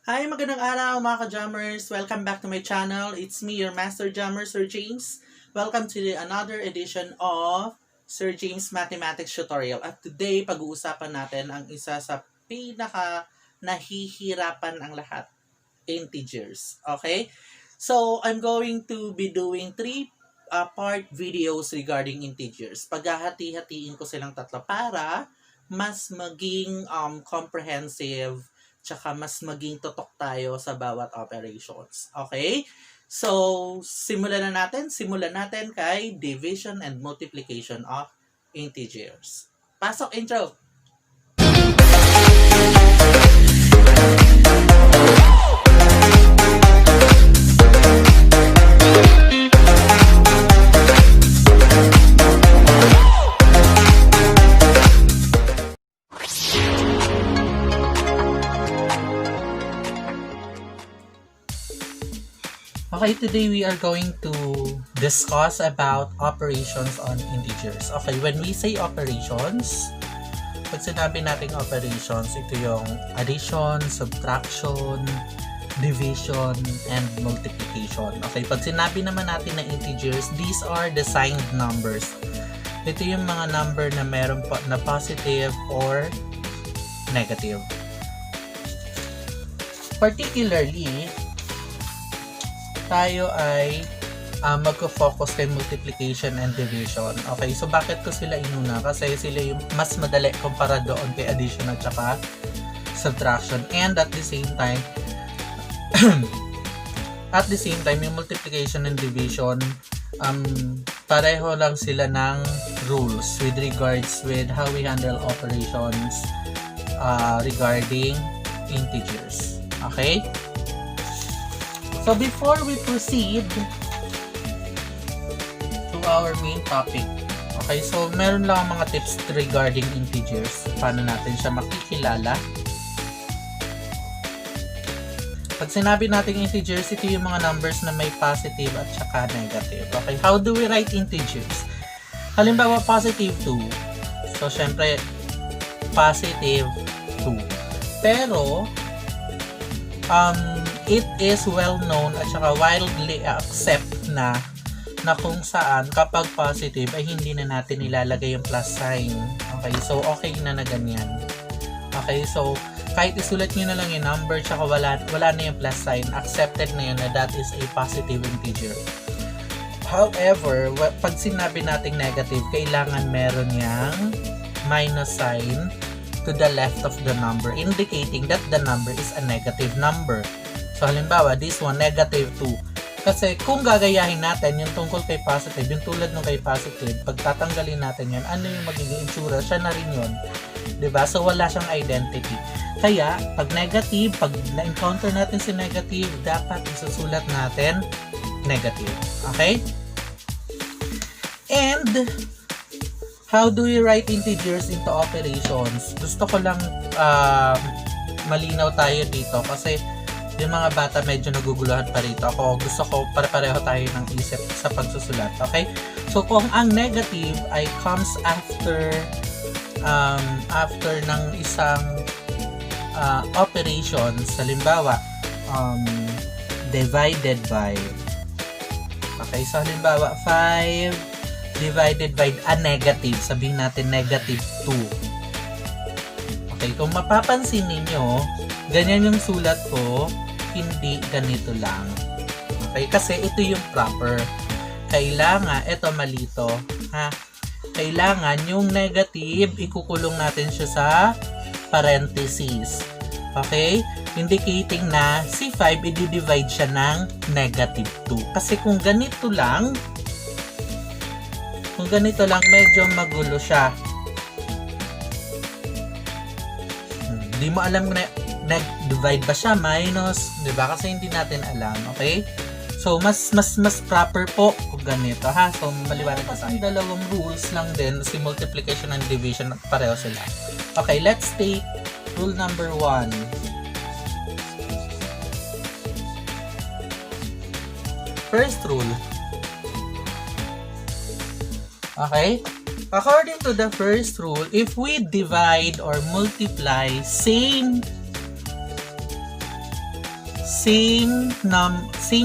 Hi, magandang araw mga ka-jammers! Welcome back to my channel. It's me, your Master Jammer, Sir James. Welcome to another edition of Sir James Mathematics Tutorial. At today, pag-uusapan natin ang isa sa pinaka nahihirapan ang lahat, integers. Okay? So, I'm going to be doing three part videos regarding integers. Paghahati-hatiin ko silang tatlo para mas maging comprehensive tsaka mas maging totok tayo sa bawat operations. Okay? So, Simulan natin kay division and multiplication of integers. Pasok intro! Okay, today we are going to discuss about operations on integers. Okay, when we say operations, pag sinabi nating operations, ito yung addition, subtraction, division, and multiplication. Okay, pag sinabi naman natin na integers, these are the signed numbers. Ito yung mga number na meron na positive or negative. Particularly, tayo ay magko-focus kay multiplication and division. Okay, so bakit ko sila inuna? Kasi sila yung mas madali kumpara doon kay addition at saka subtraction. And at the same time, yung multiplication and division, pareho lang sila ng rules with regards with how we handle operations regarding integers. Okay? So before we proceed to our main topic, okay, so meron lang mga tips regarding integers. Paano natin siya makikilala? Pag sinabi natin integers, ito yung mga numbers na may positive at saka negative. Okay, how do we write integers? Halimbawa, positive 2. So, syempre, positive 2. Pero, it is well known at saka widely accept na kung saan kapag positive ay hindi na natin ilalagay yung plus sign. Okay, so okay na ganyan. Okay, so kahit isulat nyo na lang yung number tsaka wala na yung plus sign, accepted na yun na that is a positive integer. However, pag sinabi nating negative, kailangan meron yang minus sign to the left of the number, indicating that the number is a negative number. So, halimbawa, this one, negative 2. Kasi, kung gagayahin natin yung tungkol kay positive, yung tulad nung kay positive, pag tatanggalin natin yan, ano yung magiging itsura? Siya na rin yun. Diba? So, wala siyang identity. Kaya, pag negative, pag na-encounter natin si negative, dapat isusulat natin negative. Okay? And, how do we write integers into operations? Gusto ko lang malinaw tayo dito kasi yung mga bata medyo naguguluhan pa rito. Ako gusto ko pare-pareho tayo ng isip sa pagsusulat. Okay? So kung ang negative ay comes after ng isang operations, halimbawa divided by, okay, so halimbawa 5 divided by a negative, sabihin natin negative 2. Okay, kung mapapansin ninyo, ganyan yung sulat ko, hindi ganito lang. Okay, kasi ito yung proper. Kailangan, ito malito, ha? Kailangan yung negative, ikukulong natin siya sa parentheses. Okay? Indicating na si 5, i-divide siya ng negative 2. Kasi kung ganito lang, medyo magulo siya. Hindi mo alam kung nag-divide ba siya, minus, di ba? Kasi hindi natin alam, okay? So, mas proper po kung ganito, ha? So, maliwanag pa sa dalawang rules lang din, si multiplication and division, pareho sila. Okay, let's take rule number 1. First rule. Okay? According to the first rule, if we divide or multiply same same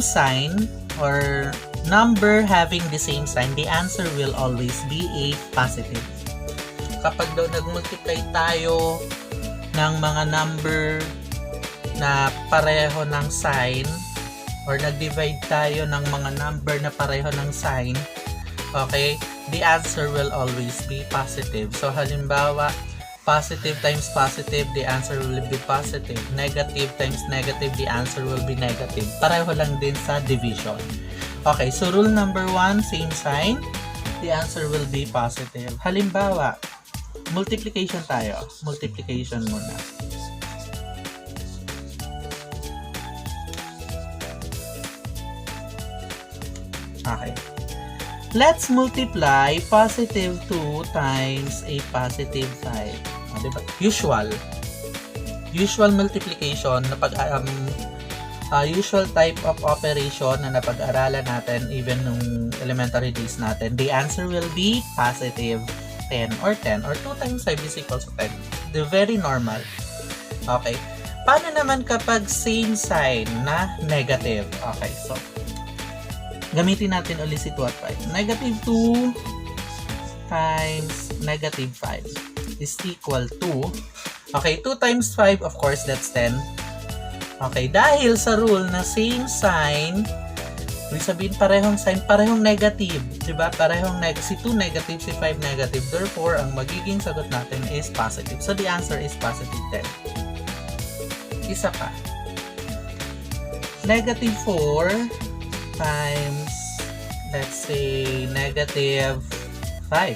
sign or number having the same sign, the answer will always be a positive. Kapag daw nag-multiply tayo ng mga number na pareho ng sign or nag-divide tayo ng mga number na pareho ng sign, okay, the answer will always be positive. So halimbawa, positive times positive, the answer will be positive. Negative times negative, the answer will be negative. Pareho lang din sa division. Okay, so rule number 1, same sign, the answer will be positive. Halimbawa, multiplication tayo. Multiplication muna. Okay. Let's multiply positive 2 times a positive 5. Diba? Usual multiplication na usual type of operation na napag-aralan natin even nung elementary days natin. The answer will be positive 10 or 2 times 5 is equal to 10. The very normal. Okay. Paano naman kapag same sign na negative? Okay, so gamitin natin ulit si 2 at 5. Negative 2 times negative 5 is equal to, okay, 2 times 5, of course, that's 10. Okay, dahil sa rule na same sign, ibig sabihin parehong sign, parehong negative. Diba? Parehong si 2 negative, si 5 negative. Therefore, ang magiging sagot natin is positive. So, the answer is positive 10. Isa pa. Negative 4 times, let's say, negative 5.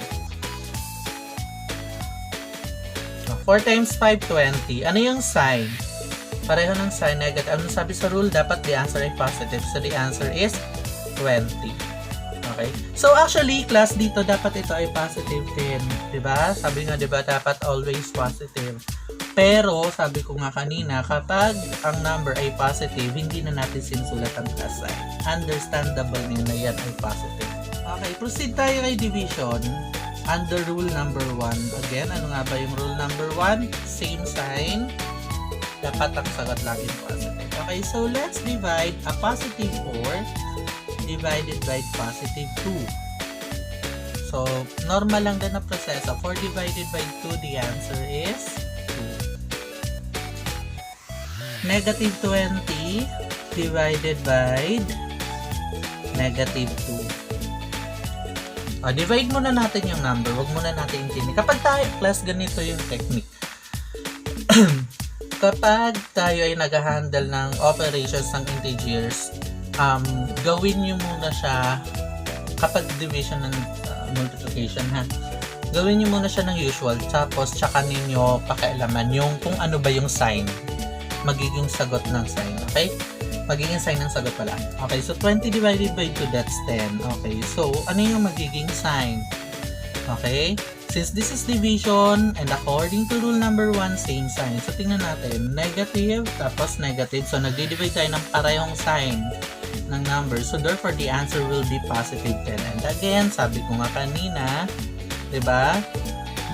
4 times 5, 20. Ano yung sign? Pareho ng sign, negative. Ano sabi sa rule? Dapat the answer ay positive. So, the answer is 20. Okay? So, actually, class, dito dapat ito ay positive 10. Diba? Sabi nga, diba, dapat always positive. Pero, sabi ko nga kanina, kapag ang number ay positive, hindi na natin sinusulat ang plus sign. Understandable na yan ay positive. Okay, proceed tayo kay division under rule number 1. Again, ano nga ba yung rule number 1? Same sign. Dapat ang sagot laging positive. Okay, so let's divide a positive 4 divided by positive 2. So, normal lang din na proseso. 4 divided by 2, the answer is negative 20 divided by negative 2. Divide muna natin yung number. Huwag muna natin intindi. Kapag tayo, class, ganito yung technique. Kapag tayo ay nag-handle ng operations ng integers, gawin nyo muna siya, kapag division and multiplication, gawin nyo muna siya ng usual, tapos tsaka ninyo pakialaman yung kung ano ba yung sign. Magiging sagot ng sign, okay? Magiging sign ng sagot pala. Okay, so 20 divided by 2, that's 10. Okay, so ano yung magiging sign? Okay, since this is division and according to rule number 1, same sign. So tingnan natin, negative, tapos negative. So nagdi-divide tayo ng parehong sign ng number. So therefore, the answer will be positive 10. And again, sabi ko nga kanina, diba?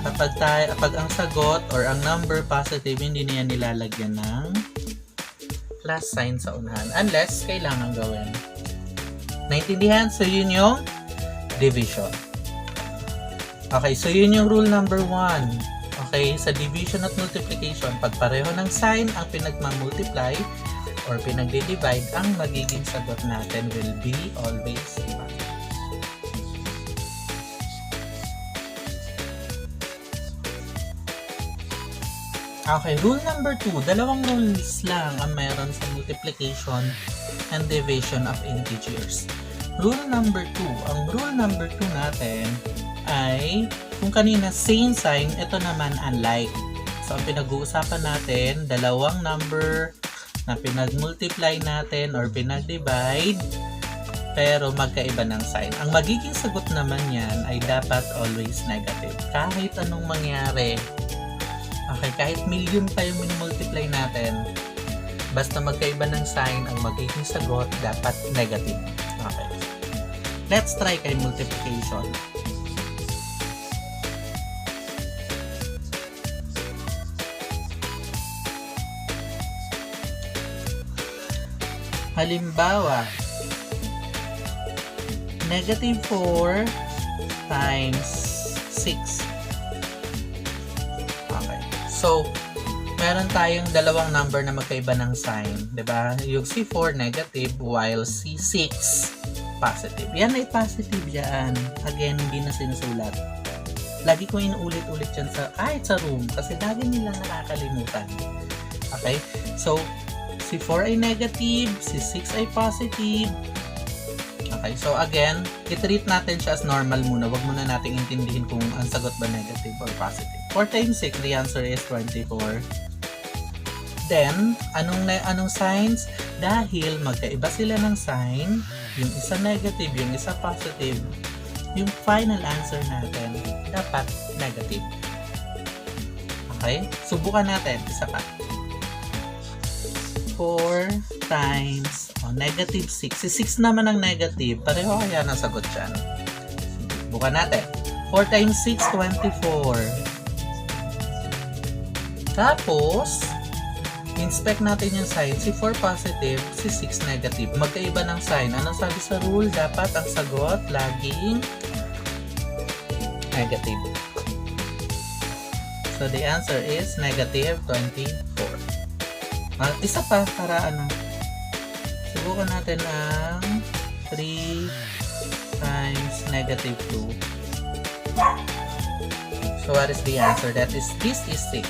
Kapag ang sagot or ang number positive, hindi na yan nilalagyan ng plus sign sa unahan unless kailangan gawin. Naintindihan? So yun yung division. Okay, so yun yung rule number 1. Okay, sa division at multiplication, pag pareho ng sign ang pinagmamultiply or pinagdi-divide, ang magiging sagot natin will be always positive. Okay, rule number 2, dalawang rules lang ang meron sa multiplication and division of integers. Rule number 2, ang rule number 2 natin ay, kung kanina same sign, ito naman unlike. So, ang pinag-uusapan natin, dalawang number na pinag-multiply natin or pinag-divide, pero magkaiba ng sign. Ang magiging sagot naman yan ay dapat always negative. Kahit anong mangyari, okay, kahit million pa yung minimultiply natin, basta magkaiba ng sign, ang magiging sagot dapat negative. Okay. Let's try kay multiplication. Halimbawa, negative 4 times 6. Okay. So, meron tayong dalawang number na magkaiba ng sign. Diba? Yung si 4 negative while si 6 positive. Yan ay positive yan. Again, hindi na sinusulat. Lagi ko inuulit-ulit yan kahit sa room kasi lagi nilang nakakalimutan. Okay? So, si 4 ay negative, si 6 ay positive. Okay, so again, i-treat natin siya as normal muna. Wag muna natin intindihin kung ang sagot ba negative or positive. 4 times 6, the answer is 24. Then, anong signs? Dahil magkaiba sila ng sign, yung isa negative, yung isa positive, yung final answer natin dapat negative. Okay? Subukan natin. Isa pa. 4 times negative 6. Si 6 naman ang negative. Pareho kaya nasagot dyan. Subukan natin. 4 times 6, 24. Tapos, inspect natin yung sign. Si 4 positive, si 6 negative. Magkaiba ng sign. Anong sabi sa rule? Dapat ang sagot laging negative. So, the answer is negative 24. Isa pa para subukan natin ang 3 times negative 2. So, what is the answer? This is 6.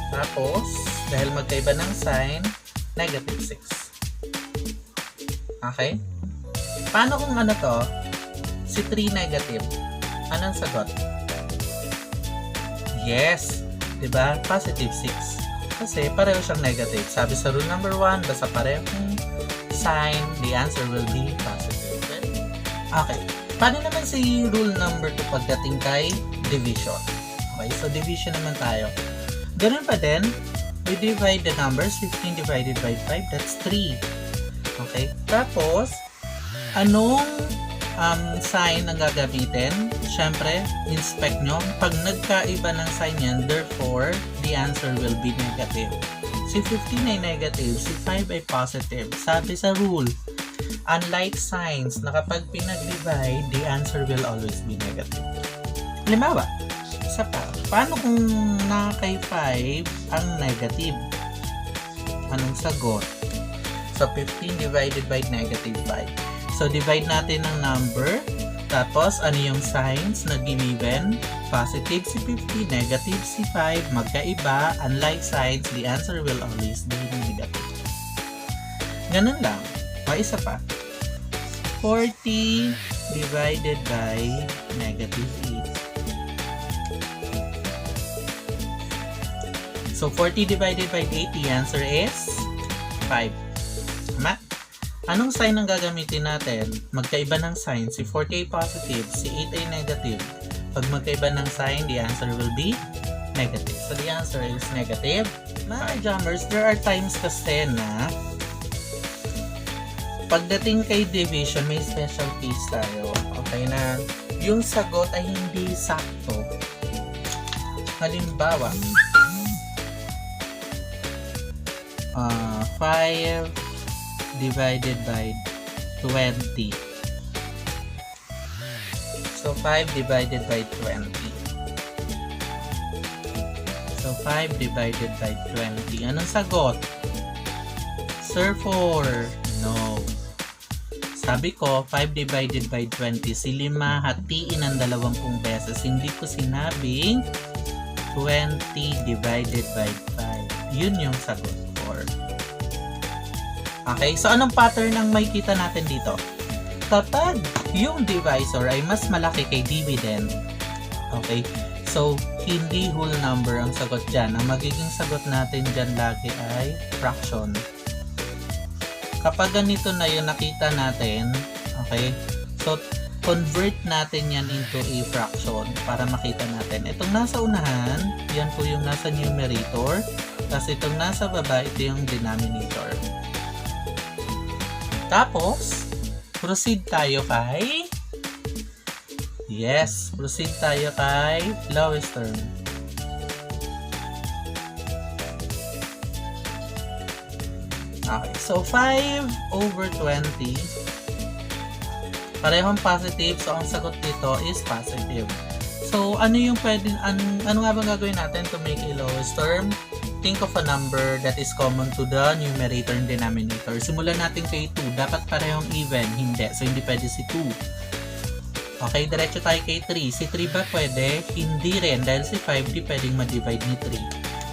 Tapos, dahil magkaiba ng sign, negative 6. Okay? Paano kung si 3 negative? Anong sagot? Yes! Diba? Positive 6. Kasi pareho siyang negative. Sabi sa rule number 1, basta parehong sign, the answer will be positive. Okay. Paano naman si rule number 2 pagdating kay division? Okay, so division naman tayo. Ganun pa din, we divide the numbers. 15 divided by 5, that's 3. Okay? Tapos, anong sign ang gagamitin? Siyempre, inspect nyo. Pag nagkaiba ng sign yan, therefore, the answer will be negative. Si 15 ay negative, si 5 ay positive. Sabi sa rule, unlike signs na kapag pinag-divide, the answer will always be negative. Halimbawa, isa pa, paano kung kay 5 ang negative? Anong sagot? So, 15 divided by negative 5. So, divide natin ng number. Tapos, ano yung signs na given? Positive si 50, negative si 5, magkaiba. Unlike signs, the answer will always be negative. Ganun lang. Isa pa. 40 divided by negative 8. So, 40 divided by 8, the answer is 5. Tama? Anong sign ang gagamitin natin? Magkaiba ng sign. Si 40 ay positive, si 8 ay negative. Pag magkaiba ng sign, the answer will be negative. So, the answer is negative. Mga jammers, there are times kasi na pagdating kay division, may special case tayo. Okay na yung sagot ay hindi sakto. Halimbawa, 5 divided by 20. So, 5 divided by 20. So, 5 divided by 20. Anong sagot? Sir, 4. No. Sabi ko, 5 divided by 20. Si 5, hatiin ng 20 beses. Hindi ko sinabing 20 divided by 5. Yun yung sagot. 4. Okay, so anong pattern ang makikita natin dito? Kapag yung divisor ay mas malaki kay dividend, okay, so hindi whole number ang sagot dyan. Ang magiging sagot natin dyan lagi ay fraction. Kapag ganito na yung nakita natin, okay, so convert natin yan into a fraction para makita natin. Itong nasa unahan, yan po yung nasa numerator, tapos itong nasa baba, ito yung denominator. Tapos, proceed tayo kay proceed tayo kay lowest term. Okay, so 5/20. Parehong positive, so ang sagot dito is positive. So, ano yung pwede, ano nga bang gagawin natin to make a lowest term? Think of a number that is common to the numerator and denominator. Simulan natin kay 2. Dapat parehong even. Hindi. So, hindi pwede si 2. Okay, diretso tayo kay 3. Si 3 ba pwede? Hindi rin. Dahil si 5, di pwedeng ma-divide ni 3.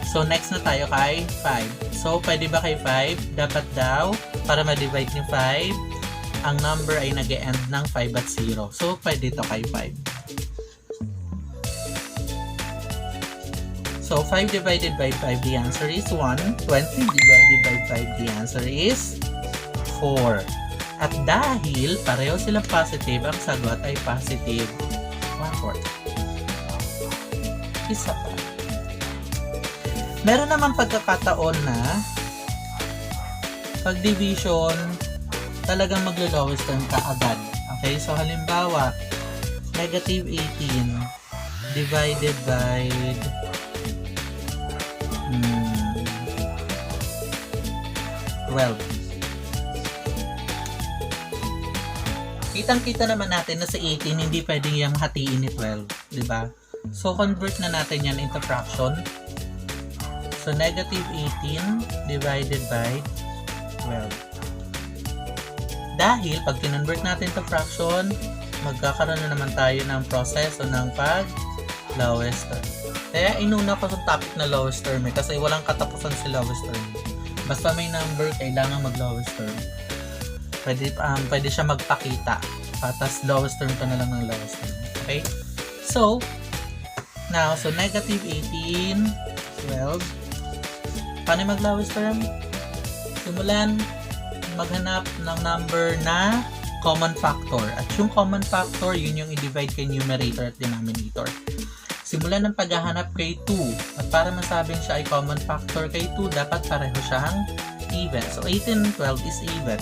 So, next na tayo kay 5. So, pwede ba kay 5? Dapat daw, para ma-divide ni 5, ang number ay nag-e-end ng 5 at 0. So, pwede ito kay 5. So, 5 divided by 5, the answer is 1. 20 divided by 5, the answer is 4. At dahil pareho silang positive, ang sagot ay positive 1/4. Isa pa. Meron naman pagkakataon na pag division, talagang maglo-lowest term ka agad. Okay? So, halimbawa, negative 18 divided by 12. Kitang-kita naman natin na sa 18 hindi pwedeng yung hatiin ni 12, di ba? So convert na natin yan into fraction. So negative 18 divided by 12. Dahil pag kinonvert natin to fraction, magkakaroon na naman tayo ng proseso ng pag-lowest term. Kaya inuna ko sa topic na lowest term kasi walang katapusan si lowest term. Basta may number, kailangan mag-lowest term. Pwede siya magpakita. Tapos lowest term ka na lang ng lowest term. Okay? So, now, so negative 18, 12. Paano mag-lowest term? Simulan, maghanap ng number na common factor. At yung common factor, yun yung i-divide kay numerator at denominator. Simulan ng paghahanap kay 2. At para masabing siya ay common factor kay 2, dapat pareho siyang even. So, 18 and 12 is even.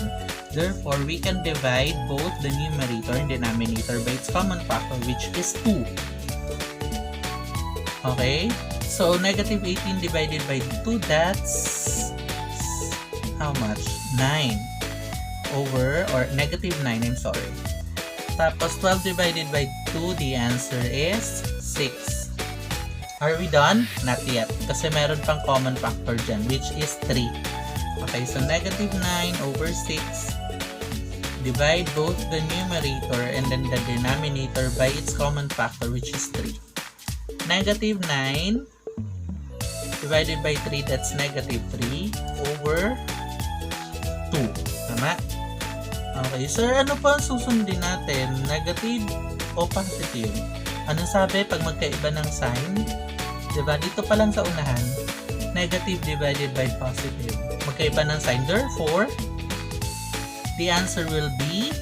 Therefore, we can divide both the numerator and denominator by its common factor, which is 2. Okay? So, negative 18 divided by 2, that's how much? 9. Or negative 9, I'm sorry. Tapos, 12 divided by 2, the answer is 6. Are we done? Not yet. Kasi meron pang common factor dyan, which is 3. Okay, so negative 9/6. Divide both the numerator and then the denominator by its common factor, which is 3. Negative 9 divided by 3, that's negative 3/2. Tama? Okay, sir, ano pa ang susundin natin? Negative o positive? Anong sabi pag magkaiba ng sign? Diba? Dito pa lang sa unahan, negative divided by positive. Magkaiba ng sign. Therefore, the answer will be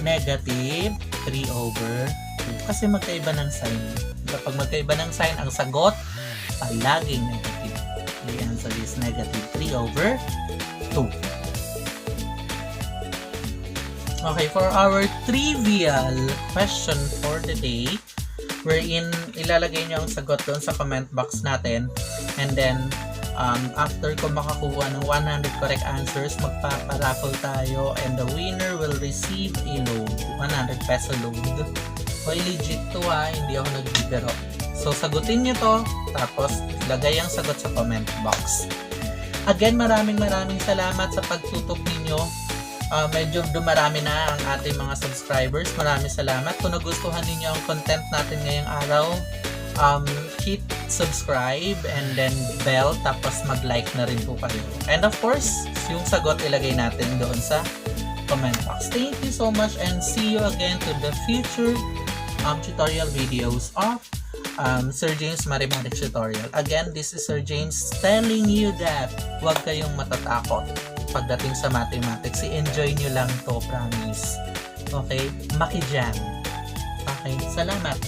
negative 3/2. Kasi magkaiba ng sign. Kapag magkaiba ng sign, ang sagot palaging negative. The answer is negative 3/2. Okay, for our trivial question for the day, wherein ilalagay nyo ang sagot doon sa comment box natin, and then after ko makakuha ng 100 correct answers, magpaparaffle tayo and the winner will receive a load, 100 peso load. Hoy, legit to ha, hindi ako nagbibiro. So sagutin nyo to, tapos lagay ang sagot sa comment box. Again, maraming salamat sa pagtutok ninyo. Medyo dumarami na ang ating mga subscribers. Maraming salamat. Kung nagustuhan niyo ang content natin ngayong araw, hit subscribe and then bell, tapos mag-like na rin po kayo. And of course, yung sagot ilagay natin doon sa comment box. Thank you so much and see you again to the future tutorial videos of Sir James Mathematics Tutorial. Again, this is Sir James telling you that huwag kayong matatakot pagdating sa mathematics. I-enjoy nyo lang to, promise. Okay? Maki dyan. Okay? Salamat.